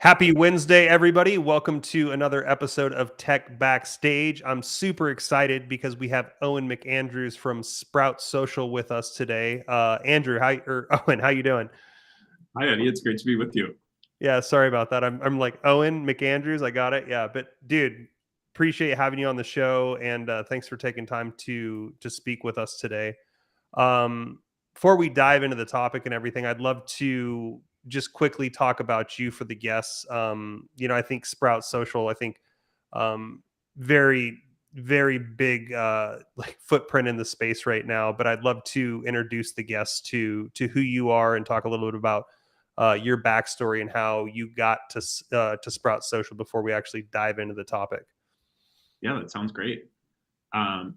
Happy Wednesday, everybody. Welcome to another episode of Tech Backstage. I'm super excited because we have Owen McAndrews from SproutSocial with us today. Andrew, Owen, how you doing? Hi, Eddie. It's great to be with you. Yeah, sorry about that. I'm like Owen McAndrews. I got it. Yeah, but dude, appreciate having you on the show, and thanks for taking time to speak with us today. Um, Before we dive into the topic and everything, I'd love to just quickly talk about you for the guests. I think Sprout Social, I think um, very, very big like footprint in the space right now. But I'd love to introduce the guests to who you are and talk a little bit about your backstory and how you got to Sprout Social before we actually dive into the topic. Yeah, that sounds great.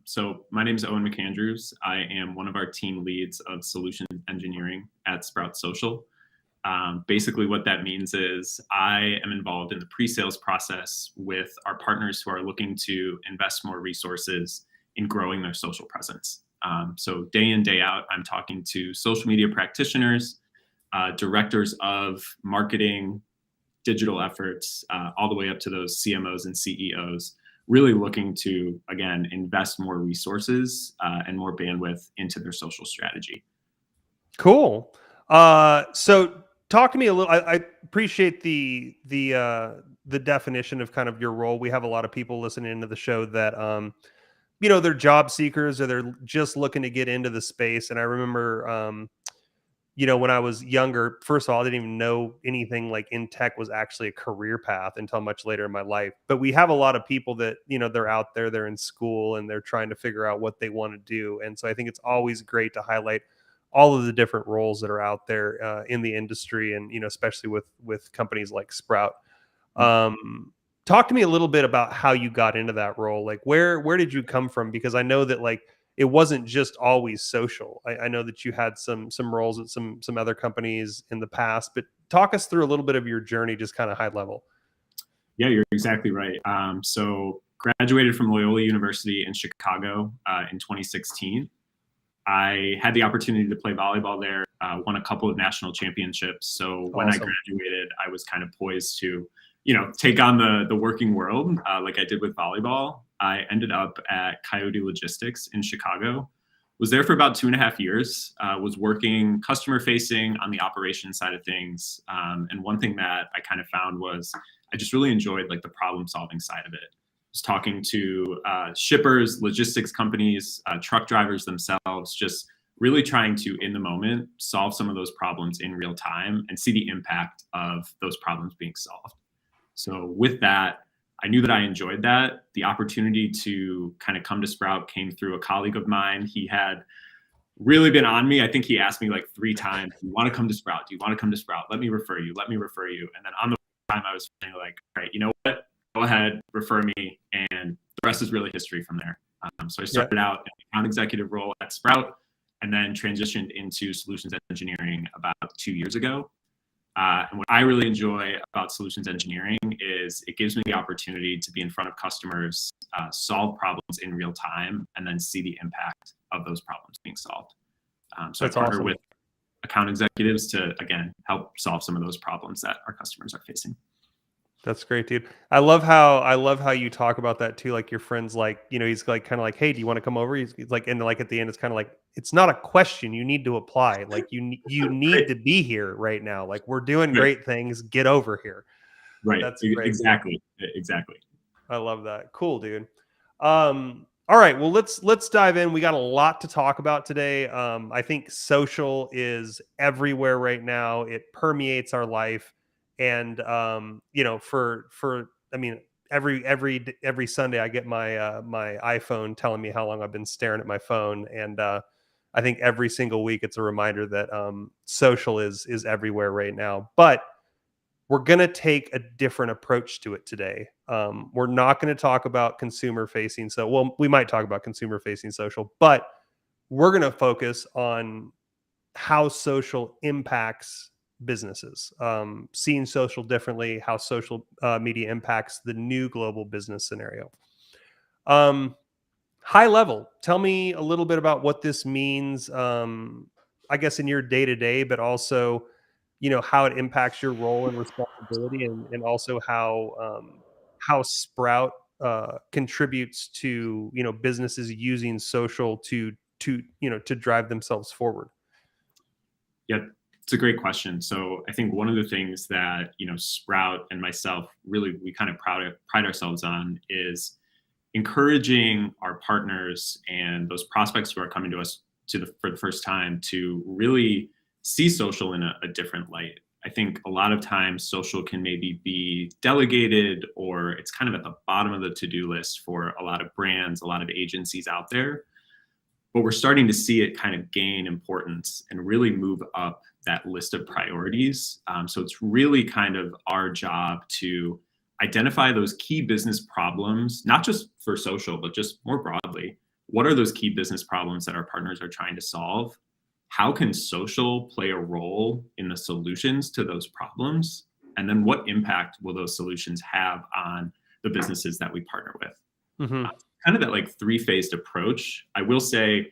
So my name is Owen McAndrews. I am one of our team leads of solution engineering at SproutSocial. Basically, what that means is I am involved in the pre-sales process with our partners who are looking to invest more resources in growing their social presence. So day in, day out, I'm talking to social media practitioners, directors of marketing, digital efforts, all the way up to those CMOs and CEOs, really looking to, again, invest more resources and more bandwidth into their social strategy. Cool. So talk to me a little. I appreciate the definition of kind of your role. We have a lot of people listening into the show that they're job seekers or they're just looking to get into the space. And I remember when I was younger, first of all, I didn't even know anything like in tech was actually a career path until much later in my life. But we have a lot of people that, they're out there, they're in school and they're trying to figure out what they want to do. And so I think it's always great to highlight all of the different roles that are out there in the industry and, especially with companies like Sprout. Talk to me a little bit about how you got into that role. Like where did you come from? Because I know that like it wasn't just always social. I know that you had some roles at some other companies in the past, but talk us through a little bit of your journey, just kind of high level. Yeah, you're exactly right. So graduated from Loyola University in Chicago in 2016. I had the opportunity to play volleyball there, won a couple of national championships. So when I graduated, I was kind of poised to, take on the working world like I did with volleyball. I ended up at Coyote Logistics in Chicago. Was there for about 2.5 years. Was working customer facing on the operations side of things. And one thing that I kind of found was I just really enjoyed like the problem solving side of it. Was talking to shippers, logistics companies, truck drivers themselves, just really trying to, in the moment, solve some of those problems in real time and see the impact of those problems being solved. So with that, I knew that I enjoyed that. The opportunity to kind of come to Sprout came through a colleague of mine. He had really been on me. I think he asked me like 3 times, "Do you want to come to Sprout? Do you want to come to Sprout? Let me refer you. Let me refer you." And then on the time, I was feeling like, "All right, you know what? Go ahead, refer me." And the rest is really history from there. So I started out in the account executive role at Sprout and then transitioned into solutions engineering about 2 years ago. And what I really enjoy about solutions engineering is it gives me the opportunity to be in front of customers, solve problems in real time, and then see the impact of those problems being solved. So That's I partner awesome. with account executives to, again, help solve some of those problems that our customers are facing. That's great, dude. I love how you talk about that too. Like your friends, like, he's like kind of like, "Hey, do you want to come over?" He's like, and like at the end, it's kind of like, it's not a question. You need to apply. Like you need Great. to be here right now. Like we're doing Right. great things. Get over here. Right. That's great. Exactly. Exactly. I love that. Cool, dude. All right. Well, let's dive in. We got a lot to talk about today. I think social is everywhere right now. It permeates our life, and for I mean, every Sunday I get my iPhone telling me how long I've been staring at my phone, and I think every single week it's a reminder that social is everywhere right now. But we're going to take a different approach to it today. We're not going to talk about consumer facing. So, well, we might talk about consumer facing social, but we're going to focus on how social impacts businesses, seeing social differently, how social media impacts the new global business scenario. Um, High level, tell me a little bit about what this means, I guess, in your day to day, but also how it impacts your role and responsibility, and also how Sprout contributes to businesses using social to drive themselves forward. Yeah, it's a great question. So I think one of the things that, Sprout and myself really we kind of pride ourselves on is encouraging our partners and those prospects who are coming to us for the first time to really see social in a different light. I think a lot of times social can maybe be delegated, or it's kind of at the bottom of the to-do list for a lot of brands, a lot of agencies out there. But we're starting to see it kind of gain importance and really move up that list of priorities. So it's really kind of our job to identify those key business problems, not just for social, but just more broadly. What are those key business problems that our partners are trying to solve? How can social play a role in the solutions to those problems? And then what impact will those solutions have on the businesses that we partner with? Mm-hmm. Kind of that like three-phased approach. I will say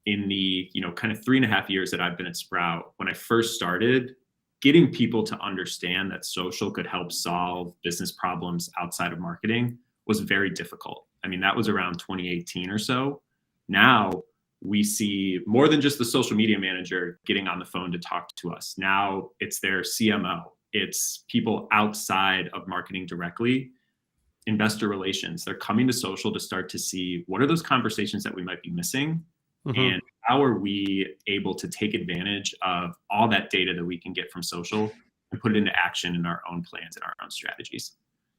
in the, kind of 3.5 years that I've been at Sprout, when I first started, getting people to understand that social could help solve business problems outside of marketing was very difficult. I mean, that was around 2018 or so. Now we see more than just the social media manager getting on the phone to talk to us. Now it's their CMO. It's people outside of marketing directly, investor relations. They're coming to social to start to see what are those conversations that we might be missing, and how are we able to take advantage of all that data that we can get from social and put it into action in our own plans and our own strategies.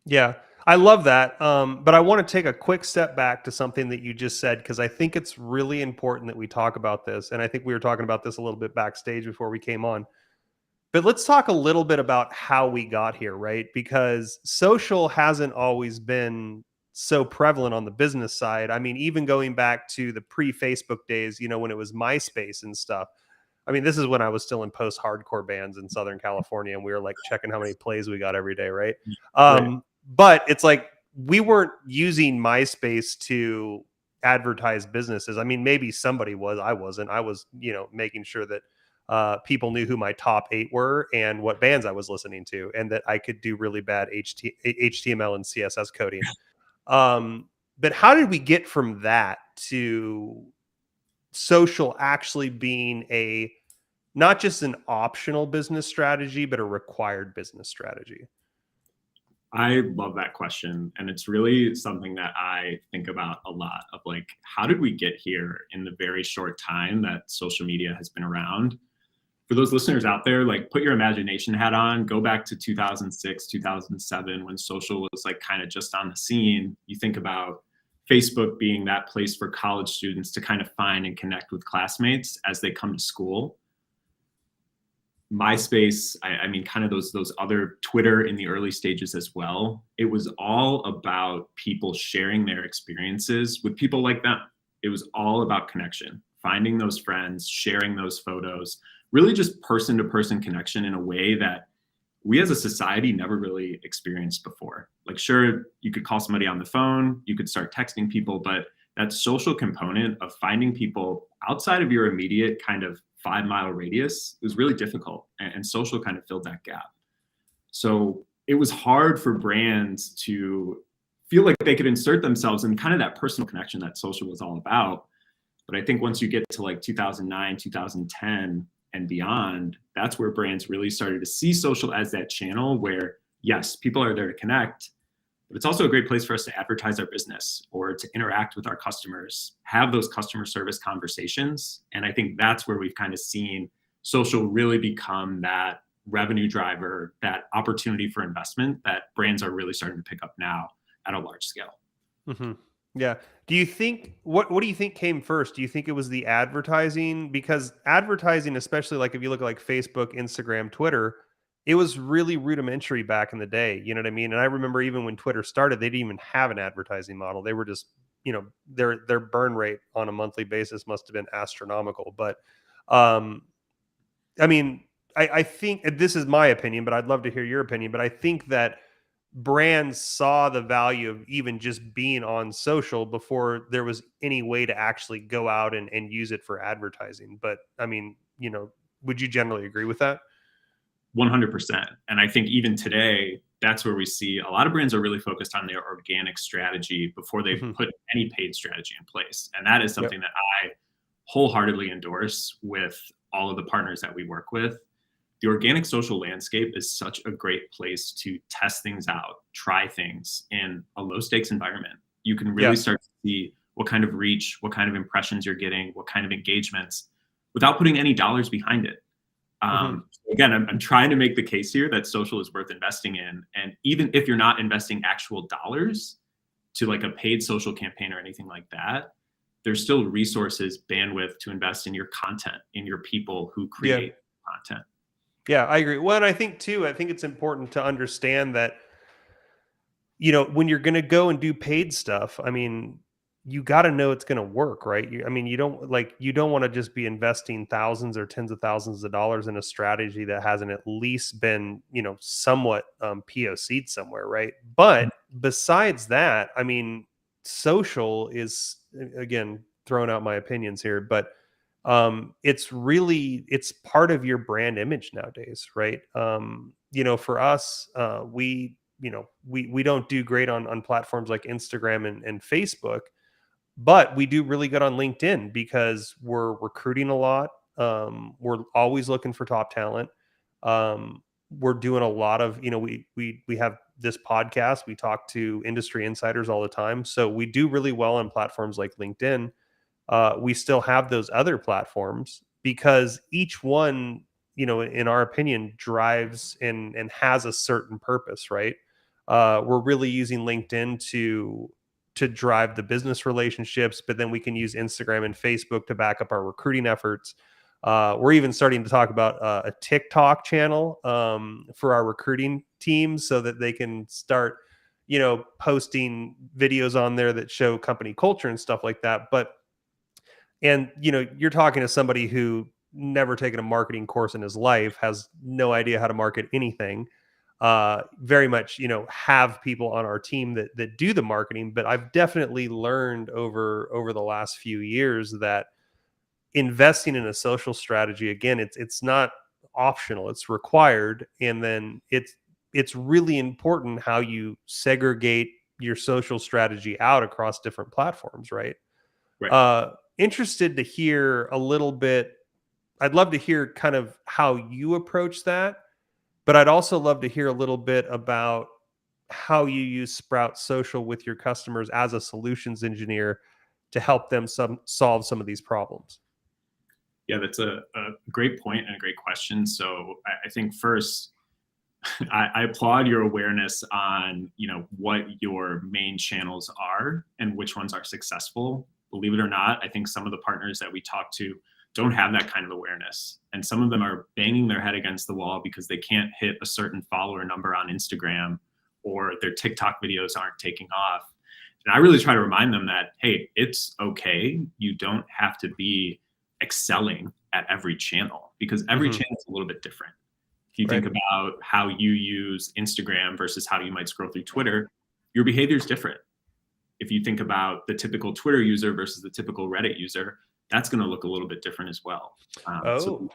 Yeah, I love that. But I want to take a quick step back to something that you just said, because I think it's really important that we talk about this. And I think we were talking about this a little bit backstage before we came on. But let's talk a little bit about how we got here, right? Because social hasn't always been so prevalent on the business side. I mean, even going back to the pre-Facebook days, when it was MySpace and stuff. I mean, this is when I was still in post-hardcore bands in Southern California, and we were like checking how many plays we got every day, right? Right. But it's like we weren't using MySpace to advertise businesses. I mean, maybe somebody was. I wasn't. I was, making sure that people knew who my top 8 were and what bands I was listening to, and that I could do really bad HTML and CSS coding. But how did we get from that to social actually being not just an optional business strategy, but a required business strategy? I love that question. And it's really something that I think about a lot of like, how did we get here in the very short time that social media has been around? For those listeners out there, like put your imagination hat on, go back to 2006, 2007, when social was like kind of just on the scene. You think about Facebook being that place for college students to kind of find and connect with classmates as they come to school. MySpace, I mean, kind of those other Twitter in the early stages as well. It was all about people sharing their experiences with people like them. It was all about connection, finding those friends, sharing those photos, really just person-to-person connection in a way that we as a society never really experienced before. Like, sure, you could call somebody on the phone, you could start texting people, but that social component of finding people outside of your immediate kind of 5-mile radius was really difficult, and social kind of filled that gap. So it was hard for brands to feel like they could insert themselves in kind of that personal connection that social was all about. But I think once you get to like 2009, 2010 and beyond, that's where brands really started to see social as that channel where, yes, people are there to connect, but it's also a great place for us to advertise our business or to interact with our customers, have those customer service conversations. And I think that's where we've kind of seen social really become that revenue driver, that opportunity for investment that brands are really starting to pick up now at a large scale. Mm-hmm. Yeah. Do you think what do you think came first? Do you think it was the advertising? Because advertising, especially like if you look at like Facebook, Instagram, Twitter, it was really rudimentary back in the day. You know what I mean? And I remember even when Twitter started, they didn't even have an advertising model. They were just, their burn rate on a monthly basis must have been astronomical. But I mean, I think this is my opinion, but I'd love to hear your opinion. But I think that brands saw the value of even just being on social before there was any way to actually go out and use it for advertising. But I mean, would you generally agree with that? 100%. And I think even today, that's where we see a lot of brands are really focused on their organic strategy before they Mhm. put any paid strategy in place. And that is Yep. something that I wholeheartedly endorse with all of the partners that we work with. The organic social landscape is such a great place to test things out, try things in a low stakes environment. You can really Yeah. start to see what kind of reach, what kind of impressions you're getting, what kind of engagements without putting any dollars behind it. Mhm. Again, I'm trying to make the case here that social is worth investing in. And even if you're not investing actual dollars to like a paid social campaign or anything like that, there's still resources, bandwidth to invest in your content, in your people who Yeah. create content. Yeah, I agree. Well, and I think too, I think it's important to understand that, when you're going to go and do paid stuff, I mean, you got to know it's going to work, right? I mean, you don't want to just be investing thousands or tens of thousands of dollars in a strategy that hasn't at least been, somewhat POC'd somewhere, right? But besides that, I mean, social is, again, throwing out my opinions here, but it's part of your brand image nowadays, right? For us, we don't do great on platforms like Instagram and Facebook, but we do really good on LinkedIn because we're recruiting a lot. We're always looking for top talent. We're doing a lot of, we have this podcast. We talk to industry insiders all the time, so we do really well on platforms like LinkedIn. We still have those other platforms because each one, in our opinion, drives and has a certain purpose, right? We're really using LinkedIn to drive the business relationships, but then we can use Instagram and Facebook to back up our recruiting efforts. We're even starting to talk about a TikTok channel for our recruiting teams so that they can start, posting videos on there that show company culture and stuff like that. You're talking to somebody who never taken a marketing course in his life, has no idea how to market anything. Very much, have people on our team that do the marketing, but I've definitely learned over the last few years that investing in a social strategy, again, it's not optional, it's required. And then it's really important how you segregate your social strategy out across different platforms, right? Right. Interested to hear a little bit. I'd love to hear kind of how you approach that, but I'd also love to hear a little bit about how you use Sprout Social with your customers as a solutions engineer to help them solve some of these problems. Yeah, that's a great point and a great question. So I think first, I applaud your awareness on, what your main channels are and which ones are successful. Believe it or not, I think some of the partners that we talk to don't have that kind of awareness. And some of them are banging their head against the wall because they can't hit a certain follower number on Instagram, or their TikTok videos aren't taking off. And I really try to remind them that, hey, it's okay. You don't have to be excelling at every channel because every Mhm. channel is a little bit different. If you Right. think about how you use Instagram versus how you might scroll through Twitter, your behavior is different. If you think about the typical Twitter user versus the typical Reddit user, that's going to look a little bit different as well. So Oh,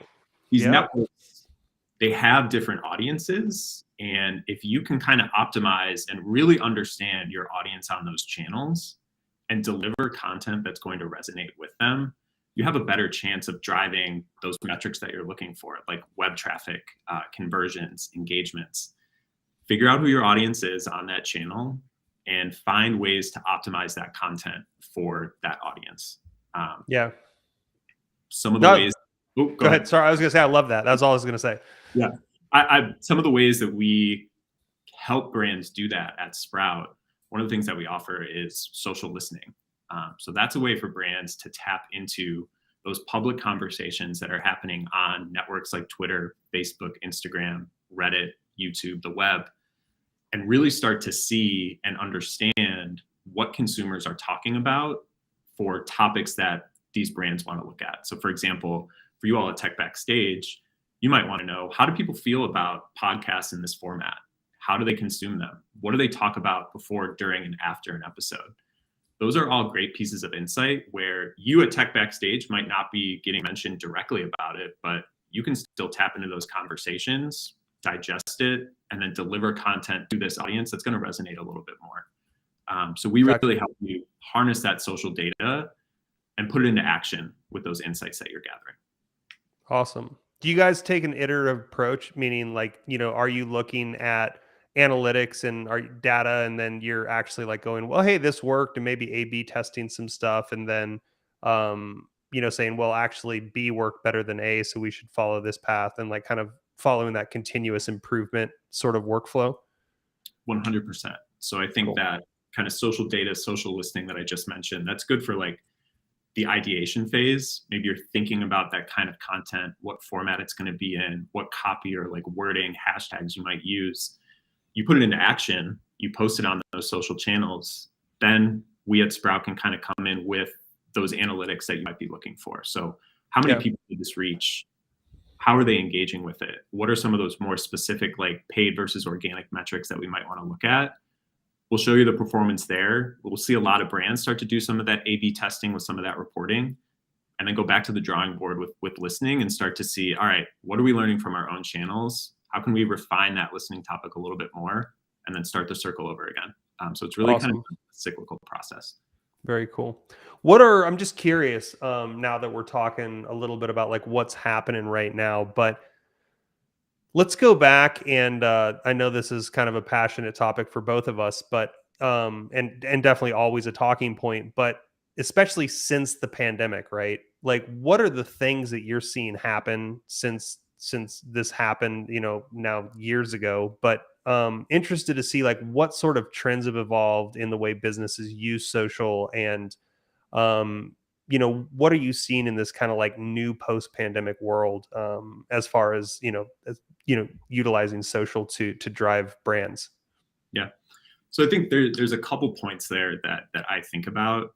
these yeah. networks, they have different audiences. And if you can kind of optimize and really understand your audience on those channels and deliver content that's going to resonate with them, you have a better chance of driving those metrics that you're looking for, like web traffic, conversions, engagements. Figure out who your audience is on that channel and find ways to optimize that content for that audience. Um, Yeah. some of the No, ways, oh, go go ahead. ahead. Sorry, I was gonna say I love that. That's all I was gonna say. Yeah. Some of the ways that we help brands do that at Sprout, one of the things that we offer is social listening. So that's a way for brands to tap into those public conversations that are happening on networks like Twitter, Facebook, Instagram, Reddit, YouTube, the web, and really start to see and understand what consumers are talking about for topics that these brands want to look at. So for example, for you all at Tech Backstage, you might want to know, how do people feel about podcasts in this format? How do they consume them? What do they talk about before, during, and after an episode? Those are all great pieces of insight where you at Tech Backstage might not be getting mentioned directly about it, but you can still tap into those conversations digest it, and then deliver content to this audience that's going to resonate a little bit more. So we Gotcha. really help you harness that social data and put it into action with those insights that you're gathering. Awesome. Do you guys take an iterative approach? Meaning, like, are you looking at analytics and data, and then you're actually like going, well, hey, this worked, and maybe A/B testing some stuff, and then, saying, well, actually, B worked better than A, so we should follow this path, and like kind of following that continuous improvement sort of workflow? 100%. So I think Cool. that kind of social data, social listening that I just mentioned, that's good for like the ideation phase. Maybe you're thinking about that kind of content, what format it's going to be in, what copy or like wording, hashtags you might use. You put it into action, you post it on those social channels, then we at Sprout can kind of come in with those analytics that you might be looking for. So how many Yeah. people did this reach? How are they engaging with it? What are some of those more specific like paid versus organic metrics that we might want to look at? We'll show you the performance there. We'll see a lot of brands start to do some of that A/B testing with some of that reporting, and then go back to the drawing board with listening and start to see, all right, what are we learning from our own channels? How can we refine that listening topic a little bit more, and then start the circle over again? So it's really kind of Awesome. a cyclical process. Very cool. I'm just curious, now that we're talking a little bit about like what's happening right now, but let's go back, and I know this is kind of a passionate topic for both of us, but and definitely always a talking point, but especially since the pandemic, right? Like, what are the things that you're seeing happen since this happened, now years ago, but interested to see like what sort of trends have evolved in the way businesses use social, and um what are you seeing in this kind of like new post-pandemic world, as far as utilizing social to drive brands? Yeah. So I think there's a couple points there that I think about.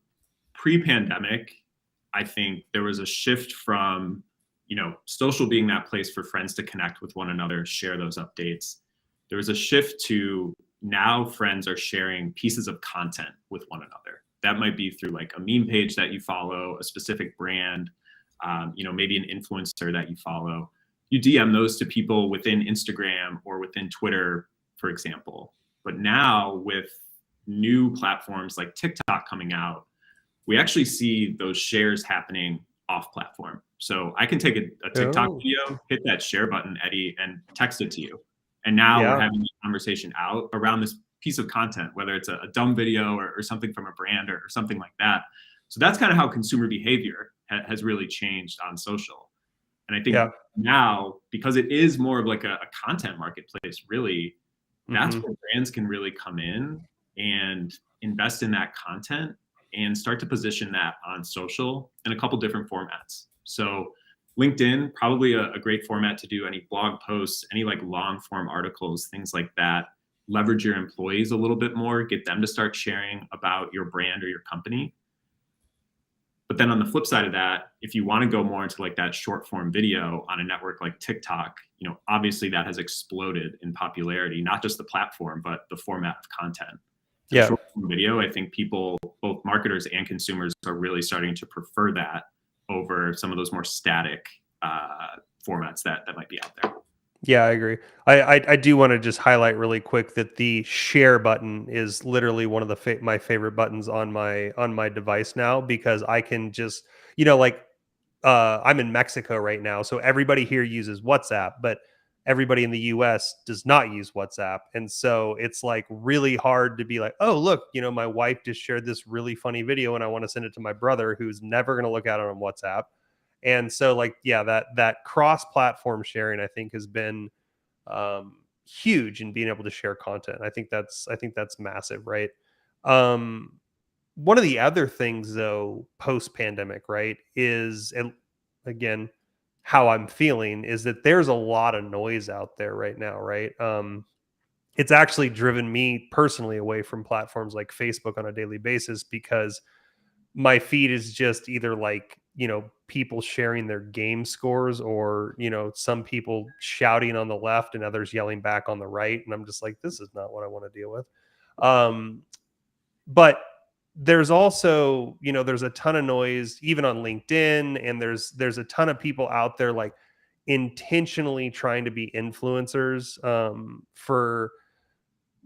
Pre-pandemic, I think there was a shift from, social being that place for friends to connect with one another, share those updates. There was a shift to now friends are sharing pieces of content with one another. That might be through like a meme page that you follow, a specific brand, maybe an influencer that you follow. You DM those to people within Instagram or within Twitter, for example. But now with new platforms like TikTok coming out, we actually see those shares happening off platform. So I can take a TikTok Oh, video, hit that share button, Eddie, and text it to you. And now we're yeah, having a conversation out around this piece of content, whether it's a dumb video or something from a brand or something like that. So that's kind of how consumer behavior has really changed on social. And I think yeah. now, because it is more of like a content marketplace, really, that's Hmm. where brands can really come in and invest in that content and start to position that on social in a couple different formats. So LinkedIn, probably a great format to do any blog posts, any like long form articles, things like that. Leverage your employees a little bit more, get them to start sharing about your brand or your company. But then on the flip side of that, if you want to go more into like that short form video on a network like TikTok, obviously that has exploded in popularity, not just the platform, but the format of content. So Yeah. short form video, I think people, both marketers and consumers, are really starting to prefer that over some of those more static formats that might be out there. Yeah, I agree. I do want to just highlight really quick that the share button is literally one of my favorite buttons on my device now, because I can just, like, I'm in Mexico right now, so everybody here uses WhatsApp, but everybody in the US does not use WhatsApp. And so it's like really hard to be like, oh, look, my wife just shared this really funny video and I want to send it to my brother who's never going to look at it on WhatsApp. And so, like, yeah, that cross-platform sharing, I think, has been huge in being able to share content. I think that's massive, right? Um, One of the other things, though, post-pandemic, right, is, and again, how I'm feeling is that there's a lot of noise out there right now, right? It's actually driven me personally away from platforms like Facebook on a daily basis, because my feed is just either like, people sharing their game scores, or, some people shouting on the left and others yelling back on the right. And I'm just like, this is not what I want to deal with. But there's also, there's a ton of noise even on LinkedIn, and there's a ton of people out there like intentionally trying to be influencers for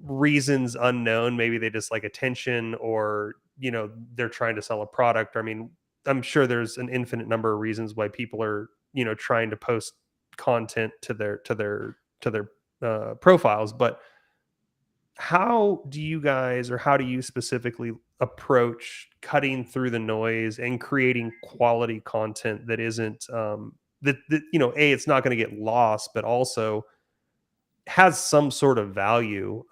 reasons unknown. Maybe they just like attention, or they're trying to sell a product. I mean, I'm sure there's an infinite number of reasons why people are trying to post content to their profiles. But how do you guys, or how do you specifically approach cutting through the noise and creating quality content that isn't that it's not going to get lost, but also has some sort of value,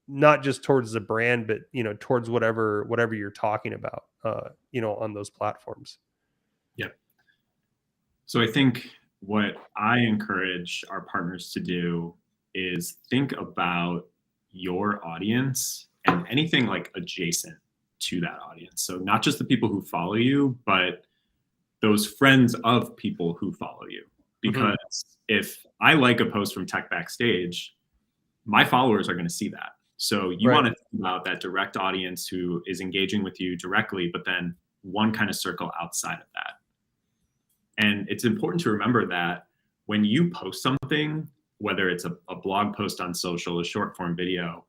not just towards the brand, but towards whatever you're talking about, on those platforms. Yeah. So I think what I encourage our partners to do is think about your audience and anything like adjacent to that audience. So not just the people who follow you, but those friends of people who follow you. Because if I like a post from Tech Backstage, my followers are going to see that. So you want to think about that direct audience who is engaging with you directly, but then one kind of circle outside of that. And it's important to remember that when you post something, whether it's a blog post on social, a short form video,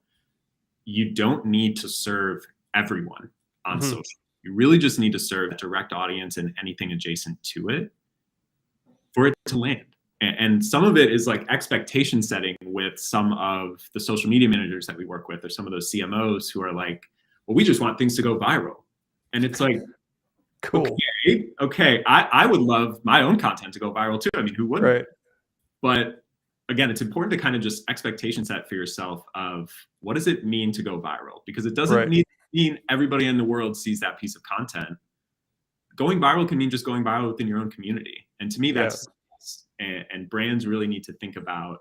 you don't need to serve everyone on social. You really just need to serve a direct audience and anything adjacent to it for it to land. And some of it is like expectation setting with some of the social media managers that we work with, or some of those CMOs who are like, well, we just want things to go viral. And it's like, cool. Okay. I would love my own content to go viral too. I mean, who wouldn't? Right. But again, it's important to kind of just expectation set for yourself of what does it mean to go viral? Because it doesn't mean everybody in the world sees that piece of content. Going viral can mean just going viral within your own community. And to me, that's, and brands really need to think about,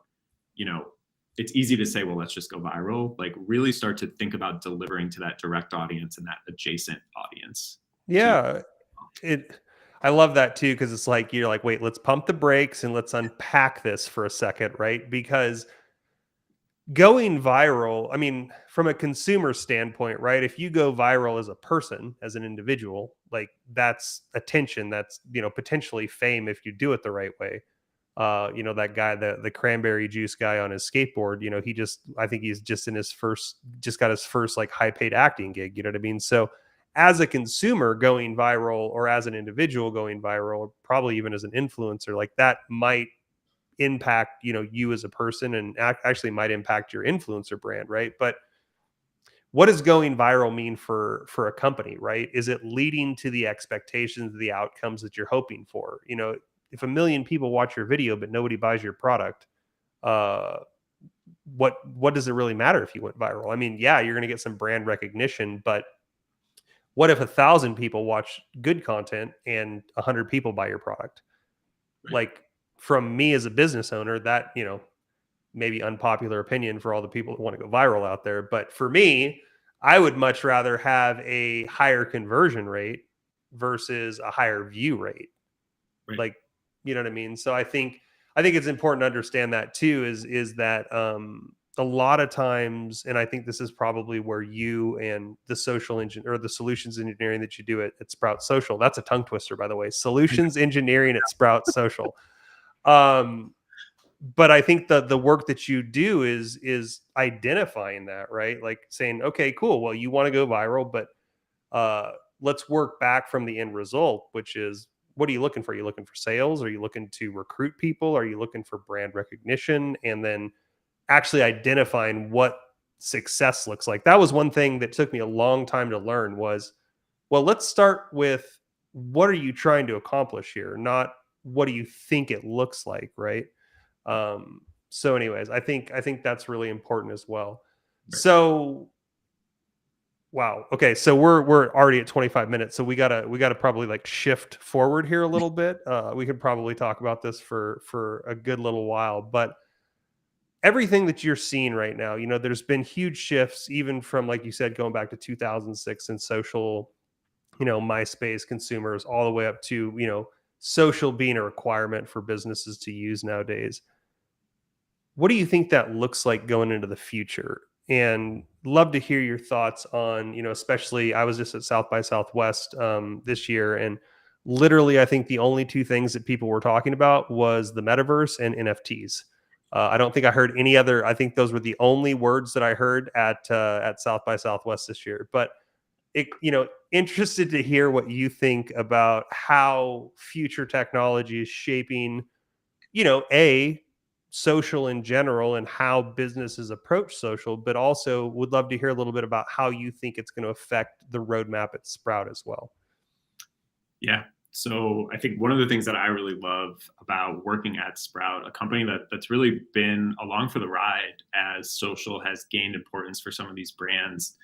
it's easy to say, well, let's just go viral. Like really start to think about delivering to that direct audience and that adjacent audience. Yeah. I love that too, because it's like, you're like, wait, let's pump the brakes and let's unpack this for a second, right? Because going viral, I mean, from a consumer standpoint, right? If you go viral as a person, as an individual, like that's attention, that's, potentially fame if you do it the right way. That guy, the cranberry juice guy on his skateboard, I think he's just got his first like high paid acting gig. You know what I mean? So as a consumer going viral, or as an individual going viral, or probably even as an influencer, like that might impact, you as a person, and actually might impact your influencer brand. Right. But what does going viral mean for a company, right? Is it leading to the expectations, the outcomes that you're hoping for? If 1 million people watch your video, but nobody buys your product, what does it really matter if you went viral? I mean, yeah, you're going to get some brand recognition, but what if 1,000 people watch good content and 100 people buy your product? Right. Like, from me as a business owner, that, maybe unpopular opinion for all the people that want to go viral out there. But for me, I would much rather have a higher conversion rate versus a higher view rate. Right. Like, you know what I mean? So I think it's important to understand that too, is that a lot of times, and I think this is probably where you and the social engine, or the solutions engineering that you do at SproutSocial, that's a tongue twister, by the way, solutions engineering at SproutSocial. But I think the work that you do is identifying that, right? Like saying, okay, cool. Well, you want to go viral, but let's work back from the end result, which is, what are you looking for? Are you looking for sales? Are you looking to recruit people? Are you looking for brand recognition? And then actually identifying what success looks like. That was one thing that took me a long time to learn was, well, let's start with, what are you trying to accomplish here? Not what do you think it looks like, right? So anyways, I think that's really important as well. Right. So, wow. Okay. So we're already at 25 minutes. So we gotta probably like shift forward here a little bit. We could probably talk about this for a good little while, but everything that you're seeing right now, there's been huge shifts, even from, like you said, going back to 2006 and social, MySpace consumers, all the way up to, social being a requirement for businesses to use nowadays. What do you think that looks like going into the future? And love to hear your thoughts on, especially, I was just at South by Southwest this year, and literally, I think the only two things that people were talking about was the metaverse and NFTs. I don't think I heard any other. I think those were the only words that I heard at South by Southwest this year. But interested to hear what you think about how future technology is shaping, a social in general and how businesses approach social, but also would love to hear a little bit about how you think it's going to affect the roadmap at Sprout as well. Yeah. So I think one of the things that I really love about working at Sprout, a company that's really been along for the ride as social has gained importance for some of these brands,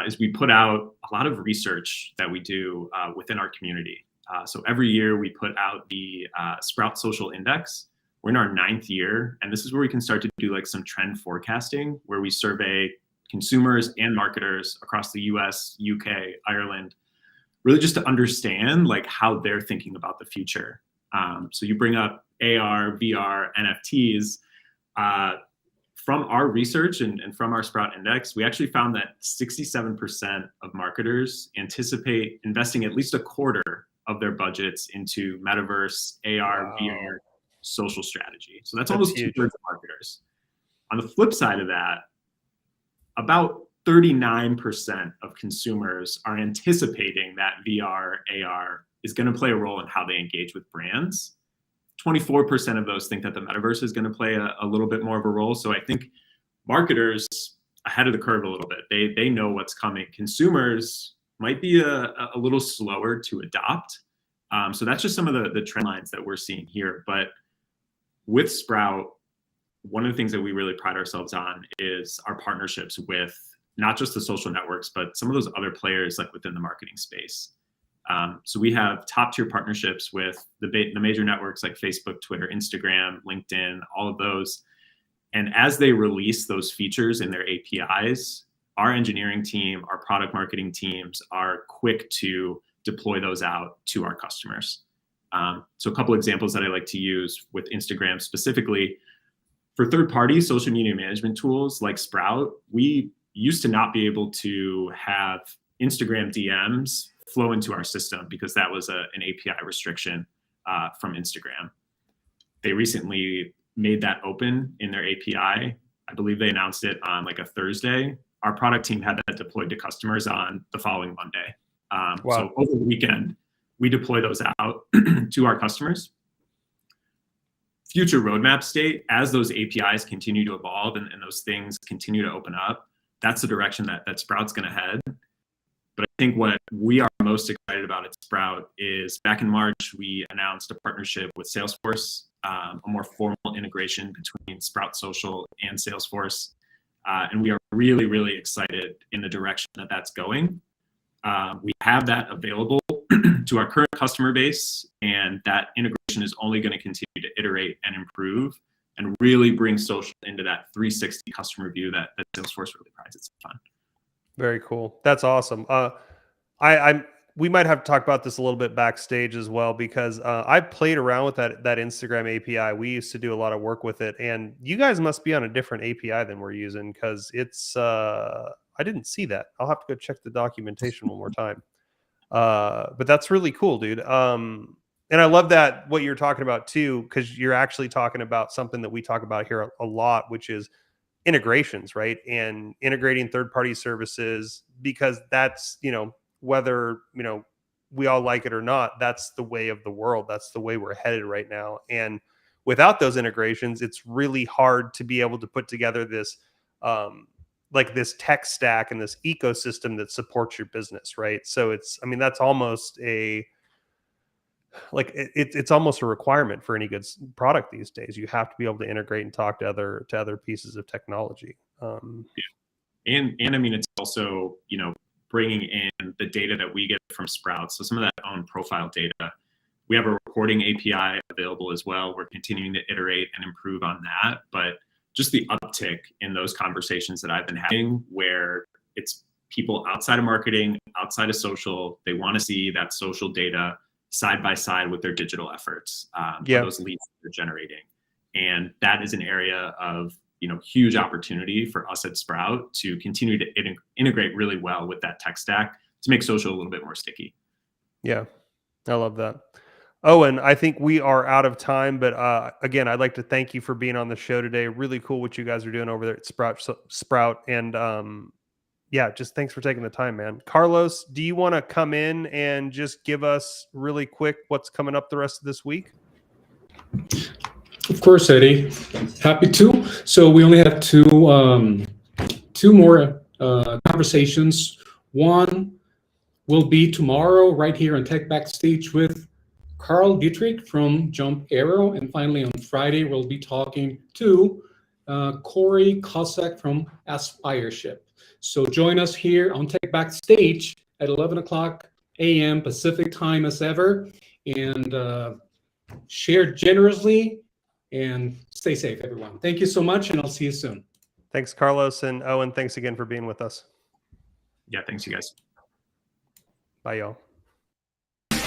is we put out a lot of research that we do within our community. So every year we put out the SproutSocial Index. We're in our 9th year, and this is where we can start to do like some trend forecasting, where we survey consumers and marketers across the US, UK, Ireland, really just to understand like how they're thinking about the future. So you bring up AR, VR, NFTs. From our research and from our Sprout Index, we actually found that 67% of marketers anticipate investing at least a quarter of their budgets into metaverse, AR, VR, social strategy. So that's almost 2/3 of marketers. On the flip side of that, about 39% of consumers are anticipating that VR, AR is going to play a role in how they engage with brands. 24% of those think that the metaverse is going to play a little bit more of a role. So I think marketers ahead of the curve a little bit. They know what's coming. Consumers might be a little slower to adopt. So that's just some of the trend lines that we're seeing here. But with Sprout, one of the things that we really pride ourselves on is our partnerships with not just the social networks, but some of those other players like within the marketing space. So we have top tier partnerships with the major networks like Facebook, Twitter, Instagram, LinkedIn, all of those. And as they release those features in their APIs, our engineering team, our product marketing teams are quick to deploy those out to our customers. So a couple examples that I like to use with Instagram specifically, for third-party social media management tools like Sprout, we used to not be able to have Instagram DMs flow into our system because that was an API restriction from Instagram. They recently made that open in their API. I believe they announced it on like a Thursday. Our product team had that deployed to customers on the following Monday. So over the weekend, we deploy those out to our customers. Future roadmap state, as those APIs continue to evolve and those things continue to open up, that's the direction that Sprout's going to head. But I think what we are most excited about at Sprout is back in March, we announced a partnership with Salesforce, a more formal integration between SproutSocial and Salesforce. And we are really, really excited in the direction that that's going. We have that available to our current customer base, and that integration is only going to continue to iterate and improve and really bring social into that 360 customer view that Salesforce really prides itself on. Very cool. That's awesome. We might have to talk about this a little bit backstage as well, because I played around with that Instagram API. We used to do a lot of work with it, and you guys must be on a different API than we're using, because it's I didn't see that. I'll have to go check the documentation one more time. But that's really cool, dude. And I love that what you're talking about too, because you're actually talking about something that we talk about here a lot, which is integrations, right? And integrating third-party services, because that's, whether, we all like it or not, that's the way of the world. That's the way we're headed right now. And without those integrations, it's really hard to be able to put together this, like this tech stack and this ecosystem that supports your business, right? So that's almost it's almost a requirement for any good product these days. You have to be able to integrate and talk to other pieces of technology. And it's also, bringing in the data that we get from Sprout. So some of that own profile data. We have a reporting API available as well. We're continuing to iterate and improve on that. But just the uptick in those conversations that I've been having, where it's people outside of marketing, outside of social, they want to see that social data side by side with their digital efforts, those leads that they're generating. And that is an area of huge opportunity for us at Sprout to continue to integrate really well with that tech stack to make social a little bit more sticky. Yeah, I love that. Owen, I think we are out of time, but again, I'd like to thank you for being on the show today. Really cool what you guys are doing over there at Sprout, and yeah, just thanks for taking the time, man. Carlos, do you want to come in and just give us really quick what's coming up the rest of this week? Of course, Eddie. Happy to. So we only have two more conversations. One will be tomorrow right here on Tech Backstage with Carl Dietrich from Jump Arrow. And finally on Friday, we'll be talking to Corey Cossack from Aspireship. So join us here on Tech Backstage at 11 o'clock a.m. Pacific time as ever. And share generously and stay safe, everyone. Thank you so much, and I'll see you soon. Thanks, Carlos, and Owen, thanks again for being with us. Yeah, thanks, you guys. Bye, y'all.